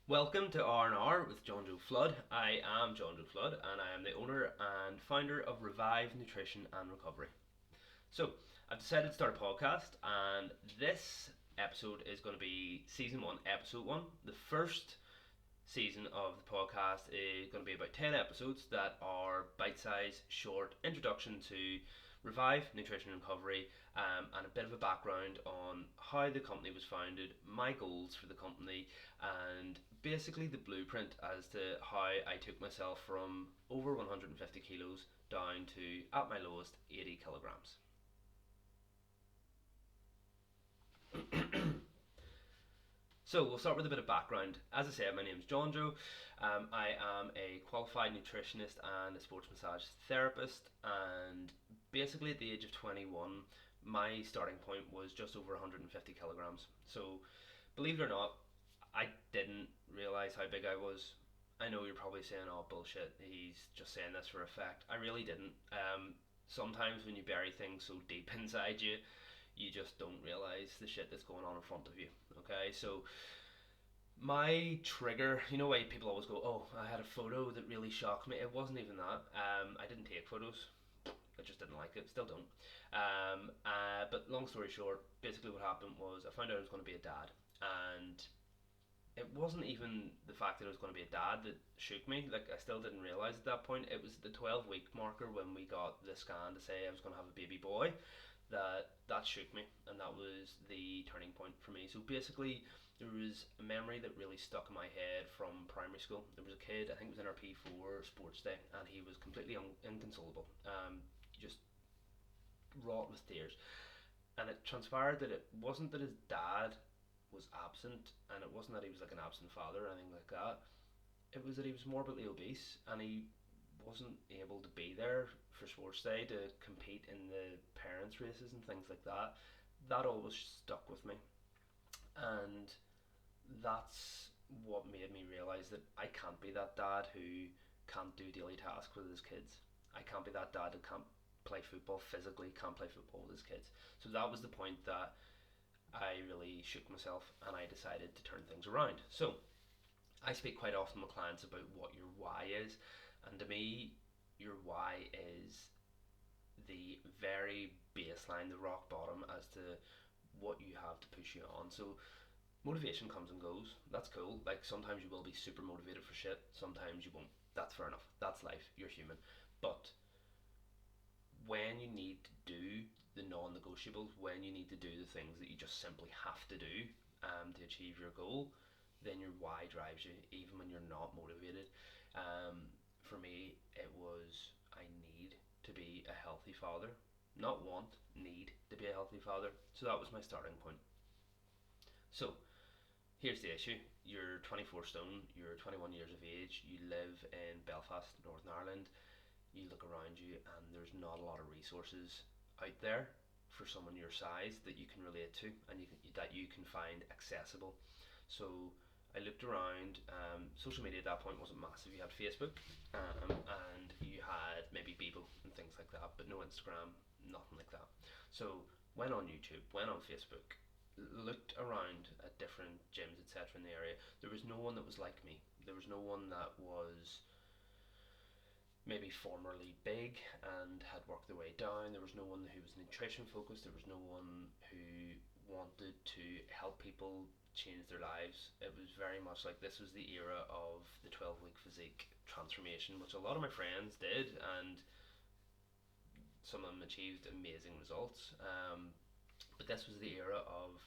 Welcome to R&R with John Joe Flood. I am John Joe Flood and I am the owner and founder of Revive Nutrition and Recovery. So, I've decided to start a podcast, and this episode is going to be season 1, episode 1. The first season of the podcast is going to be about 10 episodes that are bite-sized, short introduction to Revive Nutrition and Recovery, and a bit of a background on how the company was founded, my goals for the company, and basically the blueprint as to how I took myself from over 150 kilos down to, at my lowest, 80 kilograms. So we'll start with a bit of background. As I said, my name is John Joe. I am a qualified nutritionist and a sports massage therapist, and basically at the age of 21, my starting point was just over 150 kilograms. So believe it or not, I didn't realize how big I was. I know you're probably saying, "Oh, bullshit, he's just saying this for effect." I really didn't. Sometimes when you bury things so deep inside you, you just don't realize the shit that's going on in front of you. Okay, so my trigger, you know why people always go, "Oh, I had a photo that really shocked me." It wasn't even that. I didn't take photos. I just didn't like it. Still don't. But long story short, basically what happened was I found out I was going to be a dad, and it wasn't even the fact that I was going to be a dad that shook me. Like, I still didn't realize at that point. It was the 12-week marker when we got the scan to say I was going to have a baby boy that shook me, and that was the turning point for me. So basically, there was a memory that really stuck in my head from primary school. There was a kid, I think it was in our P4 sports day, and he was completely inconsolable, just wrought with tears. And it transpired that it wasn't that his dad was absent, and it wasn't that he was like an absent father or anything like that. It was that he was morbidly obese, and he wasn't able to be there for sports day to compete in the parents races and things like that. That always stuck with me, and that's what made me realize that I can't be that dad who can't do daily tasks with his kids. I can't be that dad who can't play football physically, can't play football with his kids. So that was the point that I really shook myself, and I decided to turn things around. So I speak quite often with clients about what your why is, and to me, your why is the very baseline, the rock bottom as to what you have to push you on. So motivation comes and goes. That's cool. Like, sometimes you will be super motivated for shit, sometimes you won't. That's fair enough. That's life. You're human. But when you need to do the non-negotiables, when you need to do the things that you just simply have to do to achieve your goal, then your why drives you, even when you're not motivated. For me, it was I need to be a healthy father, not want, need to be a healthy father. So that was my starting point. So here's the issue: you're 24 stone, you're 21 years of age, you live in Belfast, Northern Ireland. You look around you and there's not a lot of resources out there for someone your size that you can relate to, and that you can find accessible. So I looked around. Social media at that point wasn't massive. You had Facebook, and you had maybe Bebo and things like that, but no Instagram, nothing like that. So went on YouTube, went on Facebook, looked around at different gyms, etc. in the area. There was no one that was like me. There was no one that was maybe formerly big and had worked their way down. There was no one who was nutrition focused. There was no one who wanted to help people change their lives. It was very much like this was the era of the 12-week physique transformation, which a lot of my friends did, and some of them achieved amazing results. But this was the era of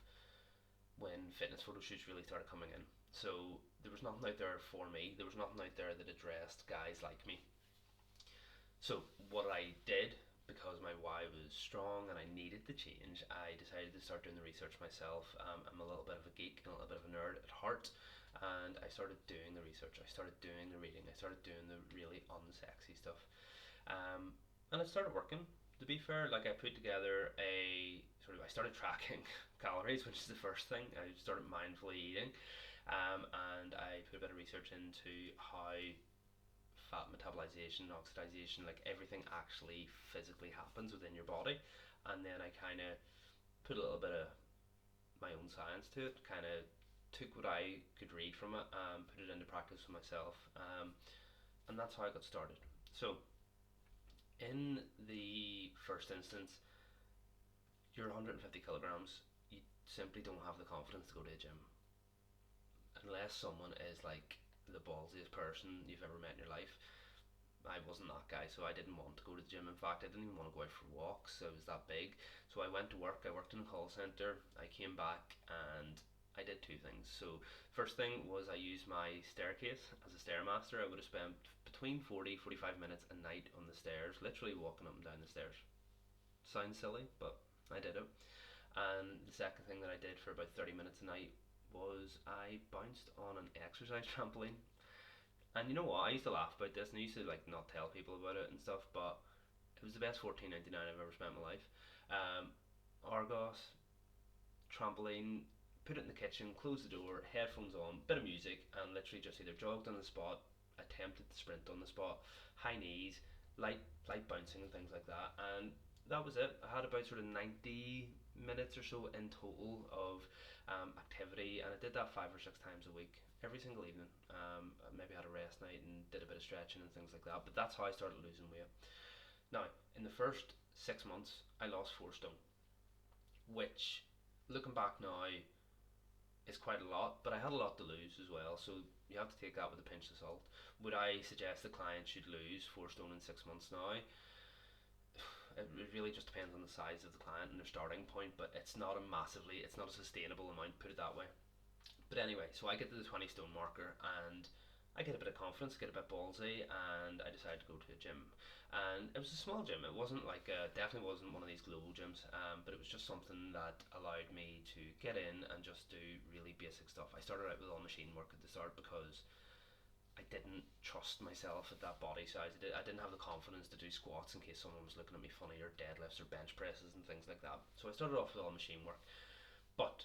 when fitness photo shoots really started coming in. So there was nothing out there for me. There was nothing out there that addressed guys like me. So what I did, because my why was strong and I needed to change, I decided to start doing the research myself. I'm a little bit of a geek and a little bit of a nerd at heart, and I started doing the research. I started doing the reading. I started doing the really unsexy stuff, and it started working. To be fair, like, I put together I started tracking calories, which is the first thing. I started mindfully eating, and I put a bit of research into how fat metabolization, oxidation, like everything actually physically happens within your body. And then I kind of put a little bit of my own science to it, kind of took what I could read from it and put it into practice for myself, and that's how I got started. So, in the first instance, you're 150 kilograms. You simply don't have the confidence to go to a gym unless someone is like the ballsiest person you've ever met in your life. I wasn't that guy, so I didn't want to go to the gym. In fact, I didn't even want to go out for walks. I was that big. So I went to work. I worked in a call center. I came back and I did two things. So first thing was I used my staircase as a stairmaster. I would have spent between 40 45 minutes a night on the stairs, literally walking up and down the stairs. Sounds silly, but I did it. And the second thing that I did for about 30 minutes a night was I bounced on an exercise trampoline. And you know what? I used to laugh about this, and I used to like not tell people about it and stuff. But it was the best 14.99 I've ever spent in my life. Argos trampoline. Put it in the kitchen, close the door, headphones on, bit of music, and literally just either jogged on the spot, attempted to sprint on the spot, high knees, light bouncing and things like that. And that was it. I had about sort of 90 minutes or so in total of activity, and I did that 5 or 6 times a week, every single evening. Maybe had a rest night and did a bit of stretching and things like that. But that's how I started losing weight. Now, in the first 6 months, I lost 4 stone, which, looking back now, is quite a lot. But I had a lot to lose as well, so you have to take that with a pinch of salt. Would I suggest the client should lose 4 stone in 6 months now? It really just depends on the size of the client and their starting point, but it's not it's not a sustainable amount, put it that way. But anyway, so I get to the 20 stone marker and I get a bit of confidence, get a bit ballsy, and I decided to go to a gym. And it was a small gym. It wasn't like definitely wasn't one of these global gyms, but it was just something that allowed me to get in and just do really basic stuff. I started out with all machine work at the start because I didn't trust myself at that body size. I didn't have the confidence to do squats in case someone was looking at me funny, or deadlifts or bench presses and things like that. So I started off with all machine work, but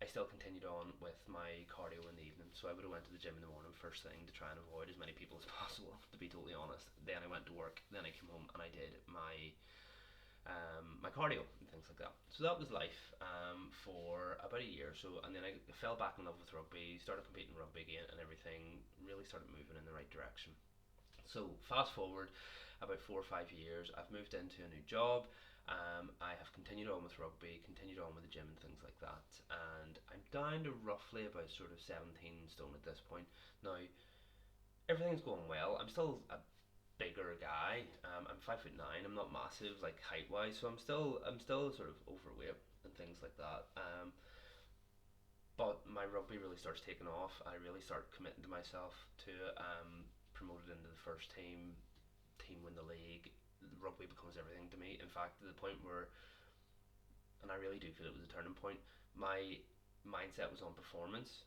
I still continued on with my cardio in the evening. So I would have went to the gym in the morning first thing to try and avoid as many people as possible, to be totally honest. Then I went to work, then I came home and I did my cardio and things like that. So that was life for about a year or so, and then I fell back in love with rugby, started competing in rugby again, and everything really started moving in the right direction. So fast forward about 4 or 5 years, I've moved into a new job. I have continued on with rugby, continued on with the gym and things like that, and I'm down to roughly about sort of 17 stone at this point. Now, everything's going well. I'm still a bigger guy. I'm 5'9". I'm not massive like height wise, so I'm still sort of overweight and things like that. But my rugby really starts taking off. I really start committing to myself to promoted into the first team. Team win the league. Rugby becomes everything to me. In fact, to the point where, and I really do feel it was a turning point. My mindset was on performance.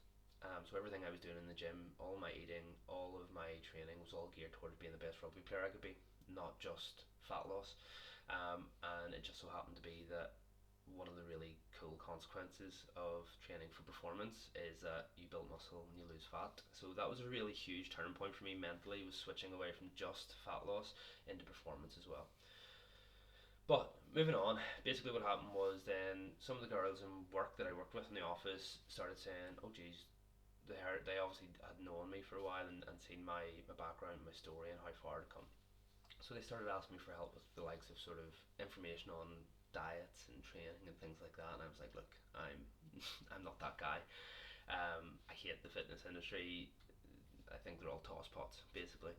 So everything I was doing in the gym, all my eating, all of my training was all geared towards being the best rugby player I could be, not just fat loss. And it just so happened to be that one of the really cool consequences of training for performance is that you build muscle and you lose fat. So that was a really huge turning point for me mentally, was switching away from just fat loss into performance as well. But moving on, basically what happened was then some of the girls in work that I worked with in the office started saying, "Oh geez, they obviously had known me for a while and seen my background, my story, and how far I'd come. So they started asking me for help with the likes of sort of information on diets and training and things like that. And I was like, look, I'm I'm not that guy. I hate the fitness industry. I think they're all tosspots, basically.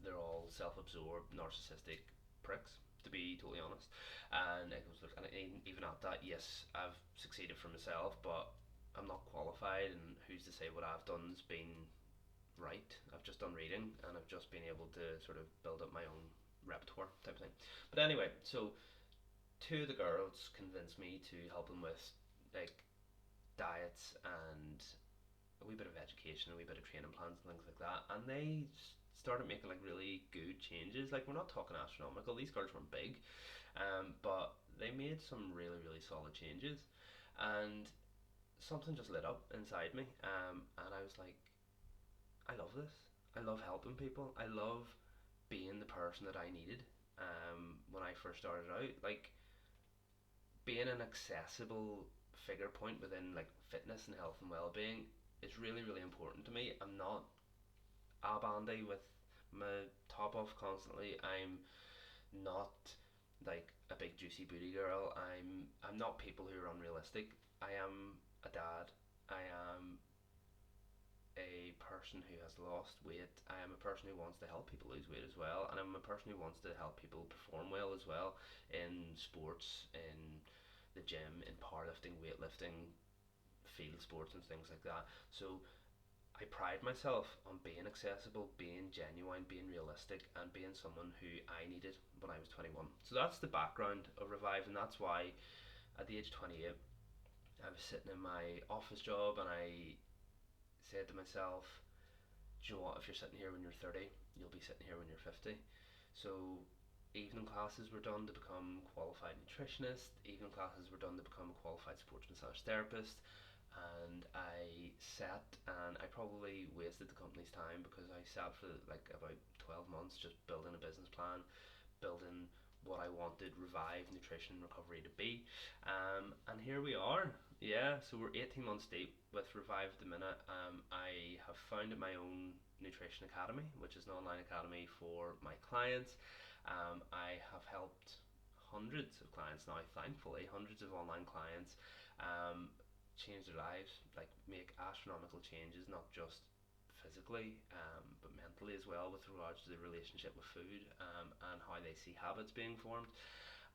They're all self-absorbed, narcissistic pricks, to be totally honest. And it goes, look, and even at that, yes, I've succeeded for myself, but I'm not qualified, and who's to say what I've done's been right? I've just done reading, and I've just been able to sort of build up my own repertoire type of thing. But anyway, so two of the girls convinced me to help them with like diets and a wee bit of education, a wee bit of training plans and things like that, and they started making like really good changes. Like, we're not talking astronomical; these girls weren't big, but they made some really solid changes, and something just lit up inside me, and I was like, I love this. I love helping people. I love being the person that I needed when I first started out. Like, being an accessible figure point within like fitness and health and well-being is really really important to me. I'm not a bandy with my top off constantly. I'm not like a big juicy booty girl. I'm not people who are unrealistic. I am a dad. I am a person who has lost weight. I am a person who wants to help people lose weight as well, and I'm a person who wants to help people perform well as well in sports, in the gym, in powerlifting, weightlifting, field sports, and things like that. So I pride myself on being accessible, being genuine, being realistic, and being someone who I needed when I was 21. So that's the background of Revive, and that's why at the age of 28, I was sitting in my office job and I said to myself, do you know what, if you're sitting here when you're 30, you'll be sitting here when you're 50. So evening classes were done to become qualified nutritionist, evening classes were done to become a qualified sports massage therapist, and I sat and I probably wasted the company's time because I sat for like about 12 months just building a business plan, building what I wanted Revive Nutrition Recovery to be. And here we are. Yeah, so we're 18 months deep with Revive at the minute. I have founded my own nutrition academy, which is an online academy for my clients. I have helped hundreds of clients now, thankfully, hundreds of online clients change their lives, like make astronomical changes, not just physically, but mentally as well, with regards to the relationship with food and how they see habits being formed.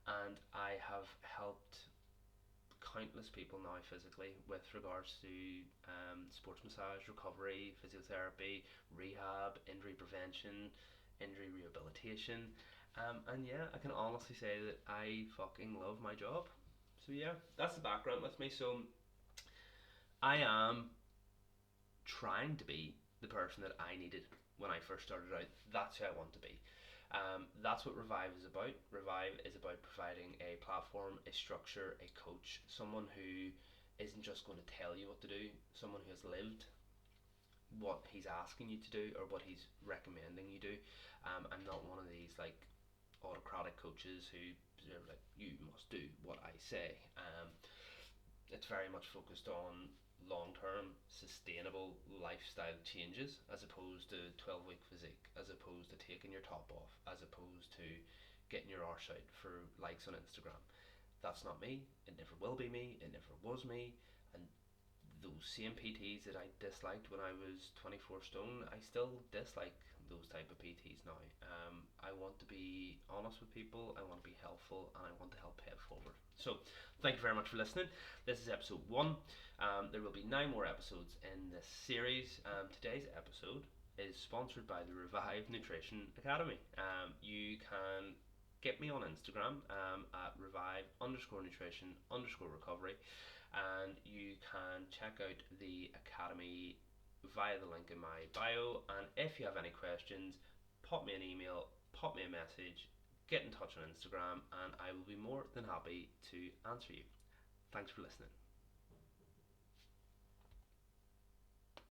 And I have helped countless people now physically with regards to sports massage, recovery, physiotherapy, rehab, injury prevention, injury rehabilitation. And yeah, I can honestly say that I fucking love my job. So yeah, that's the background with me. So I am trying to be the person that I needed when I first started out. That's who I want to be. That's what Revive is about. Revive is about providing a platform, a structure, a coach, someone who isn't just going to tell you what to do, someone who has lived what he's asking you to do or what he's recommending you do. I'm not one of these like autocratic coaches who are like, you must do what I say. It's very much focused on long-term sustainable lifestyle changes as opposed to 12-week physique, as opposed to taking your top off, as opposed to getting your arse out for likes on Instagram. That's not me. It never will be me. It never was me. And those same PTs that I disliked when I was 24 stone, I still dislike those type of PTs now. I want to be honest with people, I want to be helpful, and I want to help pay it forward. So, thank you very much for listening. This is episode 1. There will be 9 more episodes in this series. Today's episode is sponsored by the Revive Nutrition Academy. You can get me on Instagram at revive_nutrition_recovery, and you can check out the academy via the link in my bio. And if you have any questions, pop me an email, pop me a message, get in touch on Instagram, and I will be more than happy to answer you. Thanks for listening.